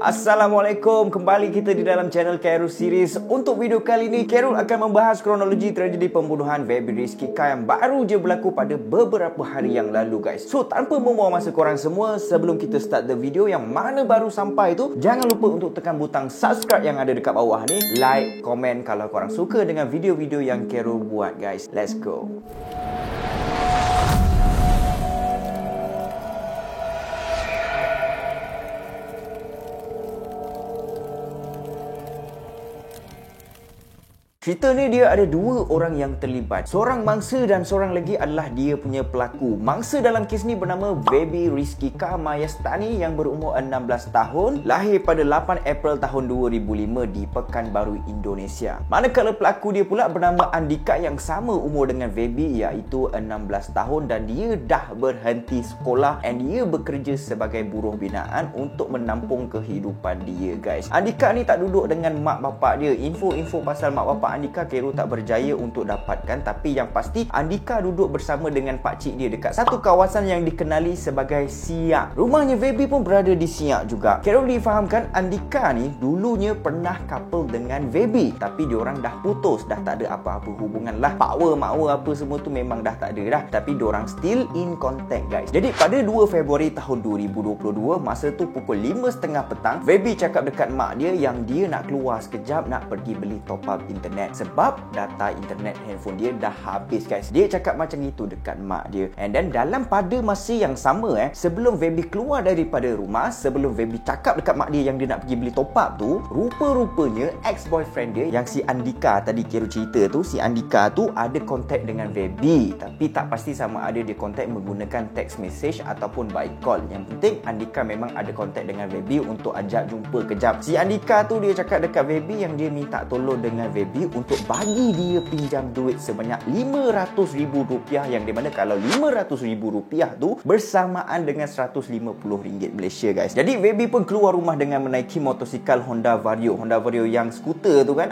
Assalamualaikum, kembali kita di dalam channel Khairul Series. Untuk video kali ini, Khairul akan membahas kronologi tragedi pembunuhan Baby Rizky Khan yang baru je berlaku pada beberapa hari yang lalu guys. So, tanpa membuang masa korang semua, sebelum kita start the video, yang mana baru sampai tu, jangan lupa untuk tekan butang subscribe yang ada dekat bawah ni. Like, komen kalau korang suka dengan video-video yang Khairul buat guys. Let's go. Cerita ni dia ada dua orang yang terlibat. Seorang mangsa dan seorang lagi adalah dia punya pelaku. Mangsa dalam kes ni bernama Baby Rizky Khan Mayastani yang berumur 16 tahun. Lahir pada 8 April tahun 2005 di Pekanbaru, Indonesia. Manakala pelaku dia pula bernama Andika yang sama umur dengan Baby, iaitu 16 tahun, dan dia dah berhenti sekolah dan dia bekerja sebagai buruh binaan untuk menampung kehidupan dia guys. Andika ni tak duduk dengan mak bapak dia. Info-info pasal mak bapak Andika Khairul tak berjaya untuk dapatkan, tapi yang pasti Andika duduk bersama dengan pakcik dia dekat satu kawasan yang dikenali sebagai Siak. Rumahnya Baby pun berada di Siak juga. Khairul difahamkan Andika ni dulunya pernah couple dengan Baby, tapi diorang dah putus, dah tak ada apa-apa hubungan lah. Power makwa apa semua tu memang dah tak ada dah, tapi diorang still in contact guys. Jadi pada 2 Februari tahun 2022, masa tu pukul 5.30 petang, Baby cakap dekat mak dia yang dia nak keluar sekejap, nak pergi beli top up internet sebab data internet handphone dia dah habis guys. Dia cakap macam itu dekat mak dia. And then dalam pada masa yang sama sebelum Baby keluar daripada rumah, sebelum Baby cakap dekat mak dia yang dia nak pergi beli top up tu, rupa-rupanya ex-boyfriend dia yang si Andika tadi Khairul cerita tu, si Andika tu ada kontak dengan Baby, tapi tak pasti sama ada dia kontak menggunakan text message ataupun by call. Yang penting Andika memang ada kontak dengan Baby untuk ajak jumpa kejap. Si Andika tu dia cakap dekat Baby yang dia minta tolong dengan Baby untuk bagi dia pinjam duit sebanyak RM500,000, yang dimana kalau RM500,000 tu bersamaan dengan RM150 Malaysia guys. Jadi Baby pun keluar rumah dengan menaiki motosikal Honda Vario yang skuter tu kan.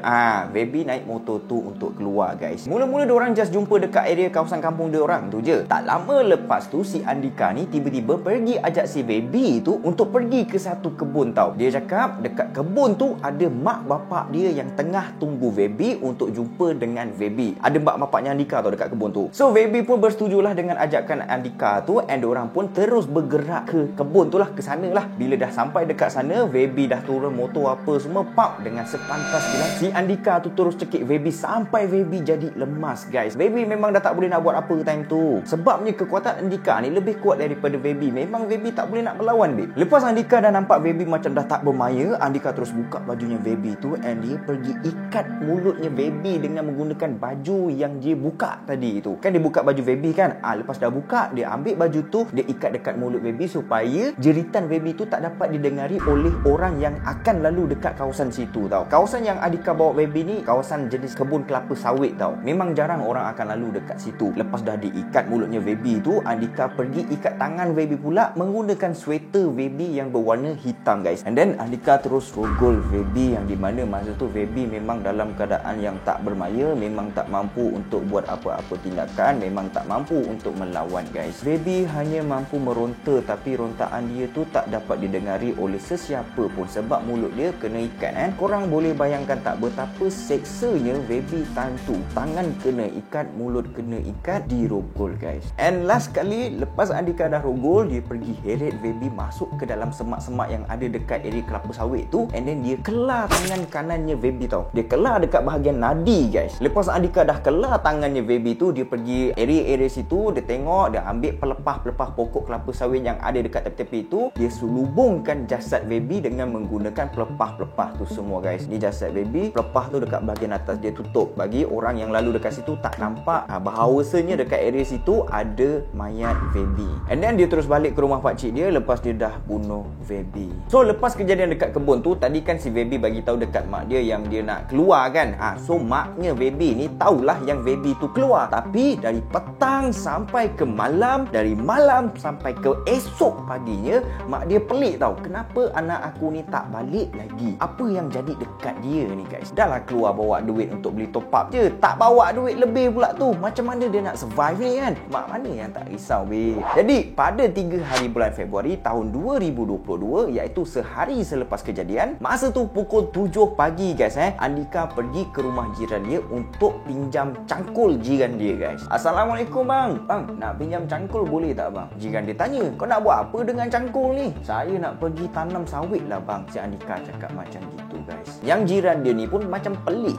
Baby naik motor tu untuk keluar guys. Mula-mula diorang just jumpa dekat area kawasan kampung diorang tu je. Tak lama lepas tu si Andika ni tiba-tiba pergi ajak si Baby tu untuk pergi ke satu kebun tau. Dia cakap dekat kebun tu ada mak bapak dia yang tengah tunggu Baby untuk jumpa dengan Baby. Ada mak bapaknya Andika tau dekat kebun tu. So Baby pun bersetujulah dengan ajakan Andika tu, and diorang pun terus bergerak ke kebun tu lah, ke sana lah. Bila dah sampai dekat sana, Baby dah turun motor apa semua, pap, dengan sepantas kilat si Andika tu terus cekik Baby sampai Baby jadi lemas guys. Baby memang dah tak boleh nak buat apa time tu. Sebabnya kekuatan Andika ni lebih kuat daripada Baby. Memang Baby tak boleh nak melawan babe. Lepas Andika dah nampak Baby macam dah tak bermaya, Andika terus buka bajunya Baby tu and dia pergi ikat mulutnya Baby dengan menggunakan baju yang dia buka tadi tu. Kan dia buka baju Baby kan. Lepas dah buka, dia ambil baju tu, dia ikat dekat mulut Baby supaya jeritan Baby tu tak dapat didengari oleh orang yang akan lalu dekat kawasan situ tau. Kawasan yang Andika bawa Baby ni kawasan jenis kebun kelapa sawit tau. Memang jarang orang akan lalu dekat situ. Lepas dah diikat mulutnya Baby tu, Andika pergi ikat tangan Baby pula menggunakan sweater Baby yang berwarna hitam guys. And then Andika terus rogol Baby, yang dimana masa tu Baby memang dalam keadaan yang tak bermaya, memang tak mampu untuk buat apa-apa tindakan, memang tak mampu untuk melawan guys. Baby hanya mampu meronta, tapi rontaan dia tu tak dapat didengari oleh sesiapa pun sebab mulut dia kena ikat. Korang boleh bayangkan tak betapa seksanya Baby time tu. Tangan kena ikat, mulut kena ikat, dirogol guys. And last kali lepas Andika dah rogol, dia pergi heret Baby masuk ke dalam semak-semak yang ada dekat area kelapa sawit tu, and then dia kelar tangan kanannya Baby tau. Dia kelar dekat bahagian nadi guys. Lepas Andika dah kelar tangannya Baby tu, dia pergi area-area situ, dia tengok, dia ambil pelepah-pelepah pokok kelapa sawit yang ada dekat tepi-tepi tu, dia selubungkan jasad Baby dengan menggunakan pelepah-pelepah tu semua guys. Ni jasad Baby, pelepah tu dekat bahagian atas dia tutup bagi orang yang lalu dekat situ tak nampak bahawasanya dekat area situ ada mayat Baby. And then dia terus balik ke rumah pakcik dia lepas dia dah bunuh Baby. So lepas kejadian dekat kebun tu, tadi kan si Baby bagi tahu dekat mak dia yang dia nak keluar kan. So maknya baby ni tahulah yang baby tu keluar. Tapi dari petang sampai ke malam, dari malam sampai ke esok paginya, mak dia pelik tau. Kenapa anak aku ni tak balik lagi? Apa yang jadi dekat dia ni guys? Dah lah keluar bawa duit untuk beli top up je, tak bawa duit lebih pula tu. Macam mana dia nak survive ni kan? Mak mana yang tak risau be. Jadi pada 3 hari bulan Februari tahun 2022, iaitu sehari selepas kejadian, masa tu pukul 7 pagi guys, Andika pergi ke rumah jiran dia untuk pinjam cangkul jiran dia guys. Assalamualaikum bang. Bang, nak pinjam cangkul boleh tak bang? Jiran dia tanya, kau nak buat apa dengan cangkul ni? Saya nak pergi tanam sawit lah bang. Si Andika cakap macam gitu guys. Yang jiran dia ni pun macam pelik.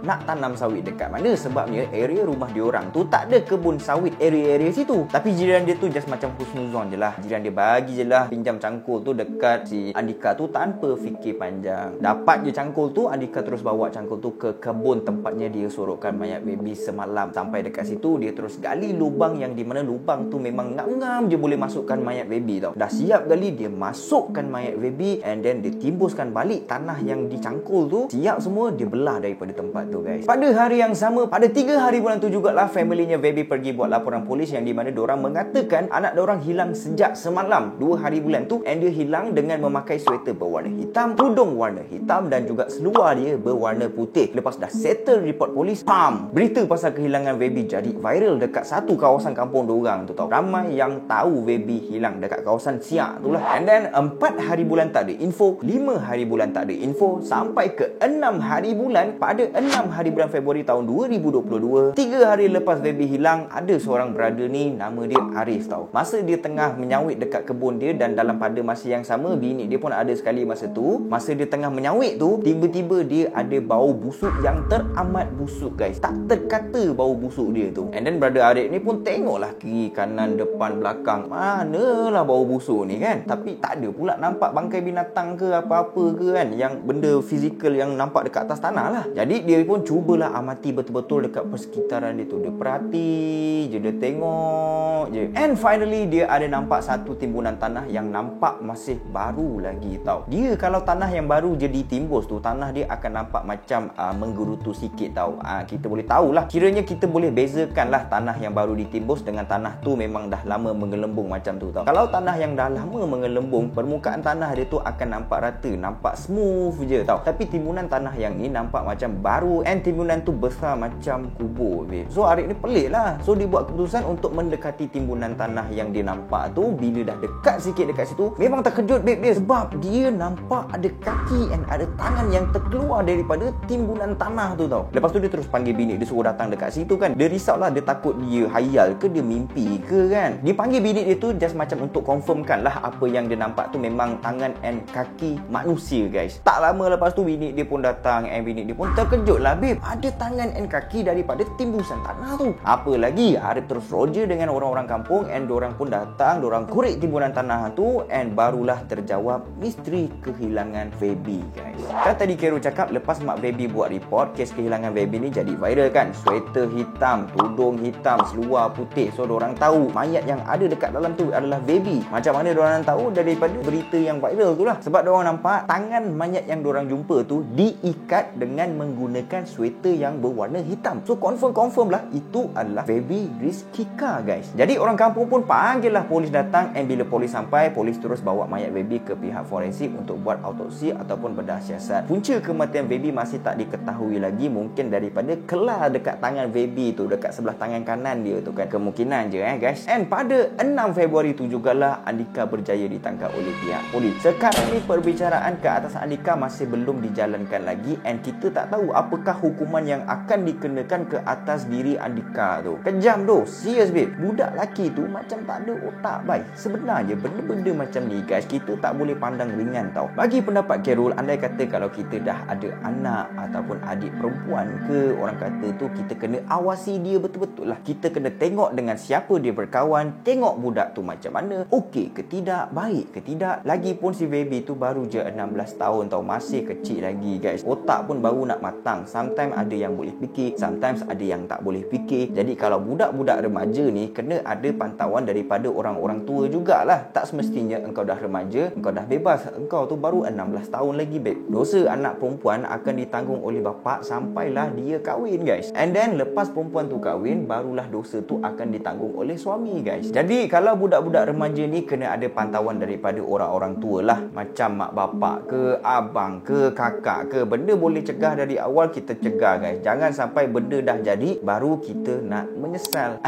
Nak tanam sawit dekat mana? Sebabnya area rumah dia orang tu tak ada kebun sawit area-area situ. Tapi jiran dia tu just macam husnuzon je lah. Jiran dia bagi je lah pinjam cangkul tu dekat si Andika tu tanpa fikir panjang. Dapat je cangkul tu, Andika terus bawa cangkul tu ke kebun tempatnya dia sorokkan mayat baby semalam. Sampai dekat situ, dia terus gali lubang yang di mana lubang tu memang ngam-ngam je boleh masukkan mayat baby tau. Dah siap gali, dia masukkan mayat baby and then dia timbuskan balik tanah yang dicangkul tu. Siap semua, dia belah daripada tempat tu guys. Pada hari yang sama, pada 3 hari bulan tu jugalah, familynya baby pergi buat laporan polis yang di mana diorang mengatakan anak diorang hilang sejak semalam 2 hari bulan tu, and dia hilang dengan memakai sweater berwarna hitam, tudung warna hitam dan juga seluar dia berwarna putih. Lepas dah settle report polis, berita pasal kehilangan baby jadi viral dekat satu kawasan kampung diorang tu tau. Ramai yang tahu baby hilang dekat kawasan Siak tu lah. And then 4 hari bulan tak ada info, 5 hari bulan tak ada info, sampai ke 6 hari bulan. Pada 6 hari bulan Februari tahun 2022, 3 hari lepas baby hilang, ada seorang brother ni, nama dia Arif tau. Masa dia tengah menyawit dekat kebun dia, dan dalam pada masa yang sama bini dia pun ada sekali masa tu. Masa dia tengah menyawit tu, tiba-tiba dia ada bau busuk yang teramat busuk guys. Tak terkata bau busuk dia tu. And then brother Arif ni pun tengoklah kiri kanan depan belakang, manalah bau busuk ni kan. Tapi tak ada pula nampak bangkai binatang ke apa-apa ke kan, yang benda fizikal yang nampak dekat atas tanah lah. Jadi dia pun cubalah amati betul-betul dekat persekitaran dia tu. Dia perhati je, dia tengok je. And finally dia ada nampak satu timbunan tanah yang nampak masih baru lagi tau. Dia kalau tanah yang baru je ditimbus tu, tanah dia akan nampak macam menggerutu sikit tau. Kita boleh tahulah, kiranya kita boleh bezakan lah tanah yang baru ditimbus dengan tanah tu memang dah lama menggelembung macam tu tau. Kalau tanah yang dah lama menggelembung, permukaan tanah dia tu akan nampak rata, nampak smooth je tau. Tapi timbunan tanah yang ni nampak macam baru, and timbunan tu besar macam kubur babe. So Arif ni pelik lah. So dia buat keputusan untuk mendekati timbunan tanah yang dia nampak tu. Bila dah dekat sikit dekat situ, memang terkejut babe dia, sebab dia nampak ada kaki and ada tangan yang terkeluar daripada timbunan tanah tu tau. Lepas tu dia terus panggil bini dia, suruh datang dekat situ kan. Dia risau lah, dia takut dia hayal ke, dia mimpi ke kan. Dia panggil bini dia tu just macam untuk confirmkan lah apa yang dia nampak tu memang tangan and kaki manusia guys. Tak lama lepas tu bini dia pun datang, and bini dia pun terkejut lah babe, ada tangan and kaki daripada timbusan tanah tu. Apa lagi, Arif terus roger dengan orang-orang kampung, and diorang pun datang, diorang korek timbunan tanah tu, and barulah terjawab misteri kehilangan baby guys. Kan tadi Kero cakap lepas mak baby buat report, kes kehilangan baby ni jadi viral kan. Sweater hitam, tudung hitam, seluar putih. So diorang tahu mayat yang ada dekat dalam tu adalah baby. Macam mana diorang tahu? Daripada berita yang viral tu lah. Sebab diorang nampak tangan mayat yang diorang jumpa tu diikat dengan menggunakan sweater yang berwarna hitam. So confirm lah itu adalah baby Rizkika guys. Jadi orang kampung pun panggil lah polis datang, and bila polis sampai, polis terus bawa mayat baby ke pihak forensik untuk buat autopsi ataupun bedah siasat. Punca kematian baby masih tak diketahui lagi, mungkin daripada kelar dekat tangan baby tu, dekat sebelah tangan kanan dia tu kan. Kemungkinan je guys. And pada 6 Februari tu jugalah Andika berjaya ditangkap oleh pihak polis. Sekarang ni perbicaraan ke atas Andika masih belum dijalankan lagi, and kita tak tahu apakah hukuman yang akan dikenakan ke atas diri Andika tu. Kejam tu, serius babe. Budak lelaki tu macam tak ada otak baik. Sebenarnya benda-benda macam ni guys, kita tak boleh pandang ringan tau. Bagi pendapat Khairul, andai kata kalau kita dah ada anak ataupun adik perempuan ke, orang kata tu kita kena awasi dia betul-betul lah. Kita kena tengok dengan siapa dia berkawan, tengok budak tu macam mana, okey ke tidak, baik ke tidak. Lagipun si baby tu baru je 16 tahun tau, masih kecil lagi guys. Otak pun baru nak matang. Sometimes ada yang boleh fikir, sometimes ada yang tak boleh fikir. Jadi kalau budak-budak remaja ni, kena ada pantauan daripada orang-orang tua jugalah. Tak semestinya engkau dah remaja, engkau dah bebas, engkau tu baru 16 tahun lagi babe. Dosa anak perempuan akan ditanggung oleh bapa sampailah dia kahwin, guys. And then lepas perempuan tu kahwin, barulah dosa tu akan ditanggung oleh suami, guys. Jadi kalau budak-budak remaja ni kena ada pantauan daripada orang-orang tua lah, macam mak bapak ke, abang ke, kakak ke. Benda boleh cegah dari awal, kita cegah, guys. Jangan sampai benda dah jadi baru kita nak menyesal.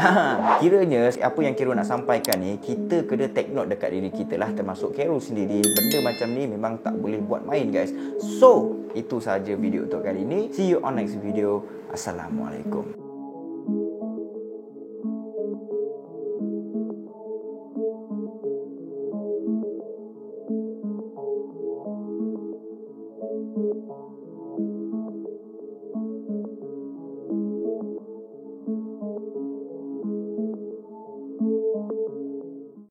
Kiranya apa yang Khairul nak sampaikan ni, kita kena take note dekat diri kita lah, termasuk Khairul sendiri. Benda macam ni memang tak boleh buat main, guys. So itu sahaja video untuk kali ini. See you on next video. Assalamualaikum.